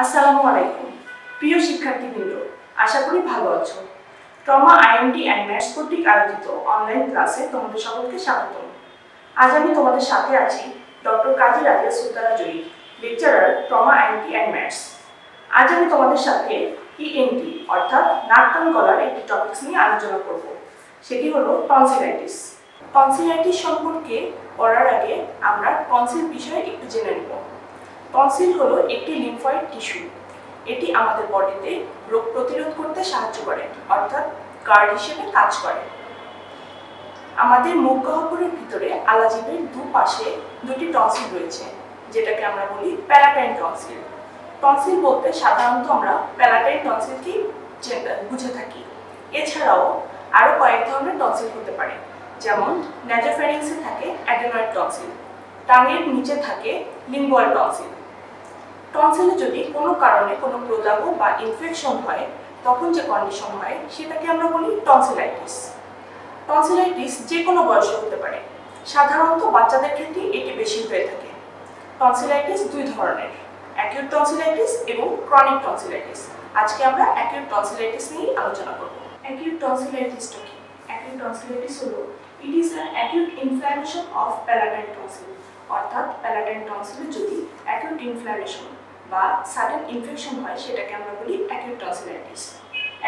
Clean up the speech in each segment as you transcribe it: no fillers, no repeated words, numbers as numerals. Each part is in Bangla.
আসসালামু আলাইকুম প্রিয় শিক্ষার্থীবৃন্দ, আশা করি ভালো আছো। ট্রমা IMT অ্যান্ড ম্যাথস কর্তৃক আয়োজিত অনলাইন ক্লাসে তোমাদের সকলকে স্বাগতম। আজ আমি তোমাদের সাথে আছি doctor Kazi Razia Sultana Joyee, lecturer trauma IMT and maths. আজ আমি তোমাদের সাথে ENT অর্থাৎ নাক কান গলার একটি টপিকস নিয়ে আলোচনা করব। সেটি হলো টনসিলাইটিস। টনসিলাইটিস সম্পর্কে পড়ার আগে আমরা টনসিল বিষয়ে একটু জেনে নেব। টনসিল হলো একটি লিম্ফয়েড টিস্যু। এটি আমাদের বডিতে রোগ প্রতিরোধ করতে সাহায্য করে, অর্থাৎ গার্ড হিসেবে কাজ করে। আমাদের মুখ গহ্বরের ভিতরে আলাজিবের দুপাশে দুটি টনসিল রয়েছে, যেটাকে আমরা বলি প্যালাটাইন টনসিল। টনসিল বলতে সাধারণত আমরা প্যালাটাইন টনসিলকেই বুঝে থাকি। এছাড়াও আরও কয়েক ধরনের টনসিল হতে পারে, যেমন ন্যাজোফ্যারিংসে থাকে অ্যাডেনয়েড টনসিল, টাঙের নিচে থাকে লিঙ্গুয়াল টনসিল। টনসিলে যদি কোনো কারণে কোনো প্রদাহ বা ইনফেকশন হয়, তখন যে কন্ডিশন হয় সেটাকে আমরা বলি টনসিলাইটিস। টনসিলাইটিস যে কোনো বয়সে হতে পারে, সাধারণত বাচ্চাদের ক্ষেত্রে এটি বেশি হয়ে থাকে। টনসিলাইটিস দুই ধরনের, অ্যাকিউট টনসিলাইটিস এবং ক্রনিক টনসিলাইটিস। আজকে আমরা অ্যাকিউট টনসিলাইটিস নিয়ে আলোচনা করব। অ্যাকিউট টনসিলাইটিসটা কি? অ্যাকিউট টনসিলাইটিস হলো it is an acute inflammation of palatine tonsil, অর্থাৎ প্যালাটাইন টনসিলে যদি অ্যাকিউট ইনফ্ল্যামেশন বা সাডেন ইনফেকশন হয় সেটাকে আমরা বলি অ্যাকিউট টনসিলাইটিস।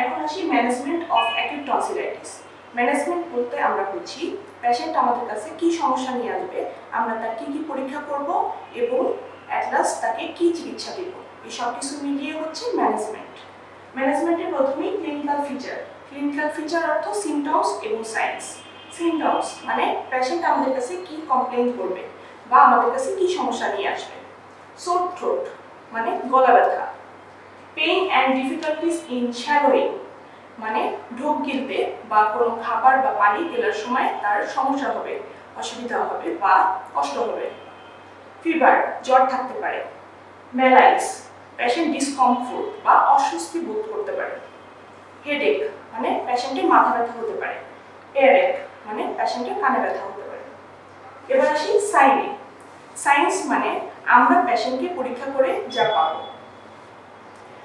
এখন আসি management of acute tonsillitis. Management বলতে আমরা বুঝি পেশেন্ট আমাদের কাছে কি সমস্যা নিয়ে আসবে, আমরা তার কি কি পরীক্ষা করব এবং অ্যাট লাস্ট তাকে কি চিকিৎসা দেব, এই সব কিছু মিলিয়ে হচ্ছে ম্যানেজমেন্ট। ম্যানেজমেন্টের প্রথমেই ক্লিনিক্যাল ফিচার। ক্লিনিক্যাল ফিচার অর্থ সিমটমস এবং সাইন্স। সিমটমস মানে পেশেন্ট আমাদের কাছে কি কমপ্লেইন করবে বা আমাদের কাছে কি সমস্যা নিয়ে আসবে। সোর থ্রোট মানে গলা ব্যথা। পেইন অ্যান্ড ডিফিকাল্টিস ইন শ্যালোয়িং মানে ঢোক গিলতে বা কোনো খাবার বা পানি গেলার সময় তার সমস্যা হবে, অসুবিধা হবে বা কষ্ট হবে। ফিভার জ্বর থাকতে পারে। ম্যালাইস পেশেন্ট ডিসকমফোর্ট বা অস্বস্তি বোধ করতে পারে। হেডেক মানে পেশেন্টের মাথা ব্যথা হতে পারে। এয়ারেক মানে পেশেন্টের কানে ব্যথা হতে পারে। এবার আসি সাইনে। সাইন্স মানে আমরা পেশেন্টকে পরীক্ষা করে যা পাবো।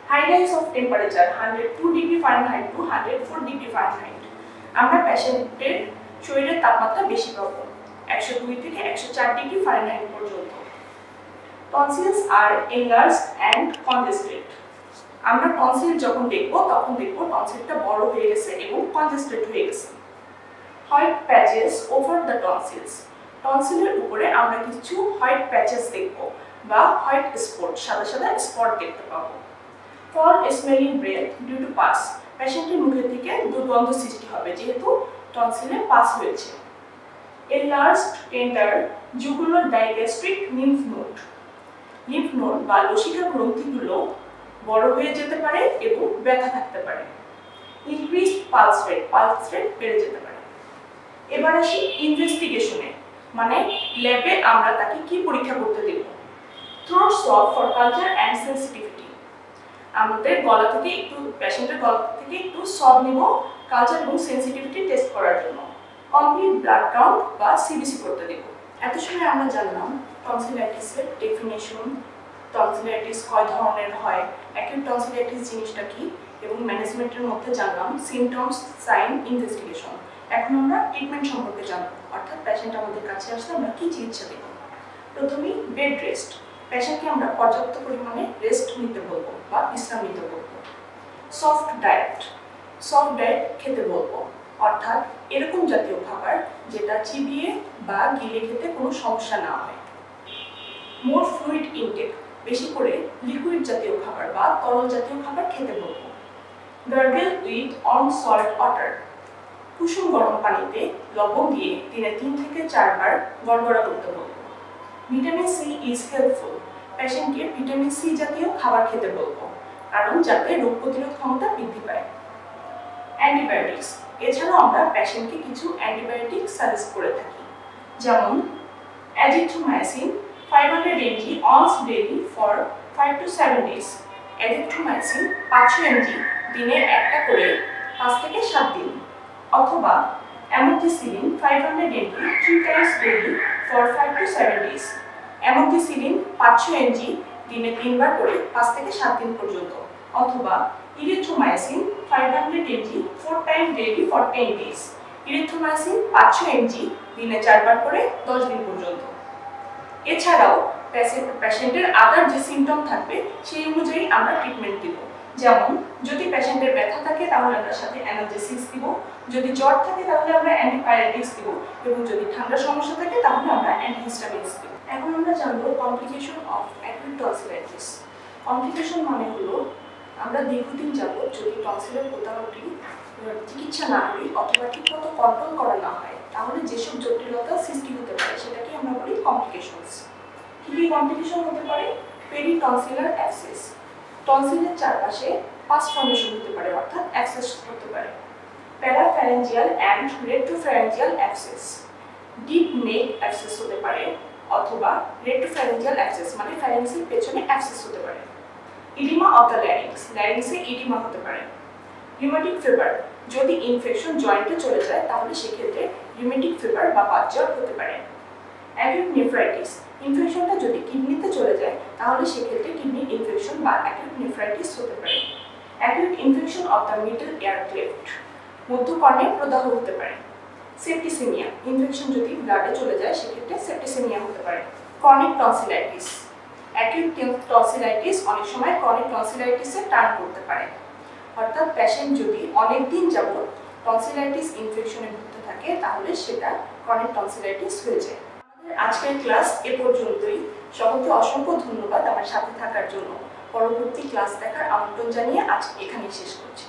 High rise of temperature 102 degree Fahrenheit to 104 degree Fahrenheit. আমরা পেশেন্টের শরীরের তাপমাত্রা বেশি পাবো, 102 থেকে 104 ডিগ্রি ফারেনহাইট পর্যন্ত। টনসিলস আর এনলার্জড অ্যান্ড কনজেস্টেড। আমরা টনসিল যখন দেখবো তখন দেখবো টনসিলটা বড় হয়ে গেছে এবং কনজেস্টেড হয়ে গেছে। White patches over the tonsils. টনসিলের উপরে আমরা কিছু হোয়াইট প্যাচেস দেখব বা হোয়াইট স্পট, সাদা সাদা স্পট দেখতে পাবো। Foul smelling breath due to pus. পেশেন্টের মুখের থেকে দুর্গন্ধ সৃষ্টি হবে যেহেতু টনসিলে পাস হয়েছে। Enlarged tender jugular digastric lymph node. Lymph node বা লসিকা গ্রন্থিগুলো বড় হয়ে যেতে পারে এবং ব্যথা থাকতে পারে। ইনক্রিজড পালস রেট বেড়ে যেতে পারে। এবার আসি ইনভেস্টিগেশনে, মানে ল্যাবে আমরা তাকে কি পরীক্ষা করতে দেব। Throat swab for culture and sensitivity. আমাদের গলা থেকে একটু পেশেন্টের গলা থেকে একটু সব নিব কালচার এবং সেন্সিটিভিটি টেস্ট করার জন্য। কমপ্লিট ব্লাড কাউন্ট বা সিবিসি করতে দেব। এত সময় আমরা জানলাম টনসিলাইটিসের ডেফিনেশন, টনসিলাইটিস কয় ধরনের হয়, অ্যাকিউট টনসিলাইটিস জিনিসটা কি, এবং ম্যানেজমেন্টের মধ্যে জানলাম সিমটমস, সাইন, ইনভেস্টিগেশন। এখন আমরা ট্রিটমেন্ট সম্পর্কে জানব, অর্থাৎ পেশেন্ট আমাদের কাছে আসলে আমরা কি চিকিৎসা দেব। প্রথমেই বেড রেস্ট। পেশেন্টকে আমরা পর্যাপ্ত পরিমাণে রেস্ট নিতে বলবো বা বিশ্রাম নিতে বলবো। সফট ডায়েট খেতে বলবো, অর্থাৎ এরকম জাতীয় খাবার যেটা চিবিয়ে বা গিলে খেতে কোনো সমস্যা না হয়। মোর ফ্লুইড ইনটেক, বেশি করে লিকুইড জাতীয় খাবার বা তরল জাতীয় খাবার খেতে বলবো। Gargle with warm salt water, কুসুম গরম পানিতে লবণ দিয়ে দিনে 3 থেকে 4 বার গড়গড়া করতে বলবো। ভিটামিন সি ইজ হেল্পফুল, পেশেন্টকে ভিটামিন সি জাতীয় খাবার খেতে বলবো, কারণ যাতে রোগ প্রতিরোধ ক্ষমতা বৃদ্ধি পায়। অ্যান্টিবায়োটিক্স, এছাড়াও আমরা পেশেন্টকে কিছু অ্যান্টিবায়োটিক সাজেস্ট করে থাকি, যেমন azithromycin 500 mg once daily for 5 to 7 days। Azithromycin 500 mg দিনে একটা করে 5 থেকে 7 দিন, অথবা amoxicillin 500 mg 3 times daily for 5 to 7 days। Amoxicillin 500 mg দিনে 3 বার করে 5 থেকে 7 দিন পর্যন্ত, অথবা erythromycin 500 mg 4 times daily for 10 days। Erythromycin 500 mg দিনে 4 বার করে 10 দিন পর্যন্ত। এছাড়াও পেশেন্টের আদার যে সিমটম থাকবে সেই অনুযায়ী আমরা ট্রিটমেন্ট দিব। যেমন যদি পেশেন্টের ব্যথা থাকে তাহলে আমরা সাথে অ্যানালজেসিক্স দিব, যদি জ্বর থাকে তাহলে আমরা অ্যান্টিপাইরেটিক্স দিব, এবং যদি ঠান্ডার সমস্যা থাকে তাহলে আমরা অ্যান্টিহিস্টামিনস দিব। এখন আমরা জানবো complication of acute tonsillitis. Complication মানে হলো আমরা দীর্ঘদিন যাবত যদি টনসিলের প্রদাহটি চিকিৎসা না করি অথবা ঠিকমতো কন্ট্রোল করা না হয় তাহলে যেসব জটিলতা সৃষ্টি হতে পারে সেটাকে আমরা বলি কমপ্লিকেশনস। কি কি কমপ্লিকেশন হতে পারে? পেরিটনসিলার অ্যাবসেস, টনসিলের চারপাশে পাস ফর্মেশন হতে পারে অর্থাৎ অ্যাবসেস হতে পারে। Parapharyngeal and retropharyngeal abscess, deep neck abscess হতে পারে অথবা রেট্রোফ্যারেঞ্জিয়াল অ্যাবসেস মানে ফ্যারেন্সের পেছনে অ্যাবসেস হতে পারে। ইডিমা অফ দ্য ল্যারিংস, ল্যারিংসে ইডিমা হতে পারে। রিউমেটিক ফিভার, যদি ইনফেকশন জয়েন্টে চলে যায় তাহলে সেক্ষেত্রে রিউমেটিক ফিভার বা বাতজ্বর হতে পারে। অ্যাকিউট নেফ্রাইটিস, ইনফেকশনটা যদি কিডনিতে চলে যায় তাহলে সেক্ষেত্রে কিডনি ইনফেকশন বা অ্যাকিউট নেফ্রাইটিস হতে পারে। Acute infection of the middle ear cleft, মধ্যকর্ণে প্রদাহ হতে পারে। সেপ্টিসেমিয়া, ইনফেকশন যদি ব্লাডে চলে যায় সেক্ষেত্রে সেপ্টিসেমিয়া হতে পারে। ক্রনিক টনসিলাইটিস, অ্যাকিউট টনসিলাইটিস অনেক সময় ক্রনিক টনসিলাইটিসে টার্ন করতে পারে, অর্থাৎ পেশেন্ট যদি অনেক দিন যাবত টনসিলাইটিস ইনফেকশনে ভুগতে থাকে তাহলে সেটা ক্রনিক টনসিলাইটিস হয়ে যায়। আমাদের আজকের ক্লাস এ পর্যন্তই। সকলকে অসংখ্য ধন্যবাদ আমার সাথে থাকার জন্য। পরবর্তী ক্লাস দেখার আমন্ত্রণ জানিয়ে আজ এখানেই শেষ করছি।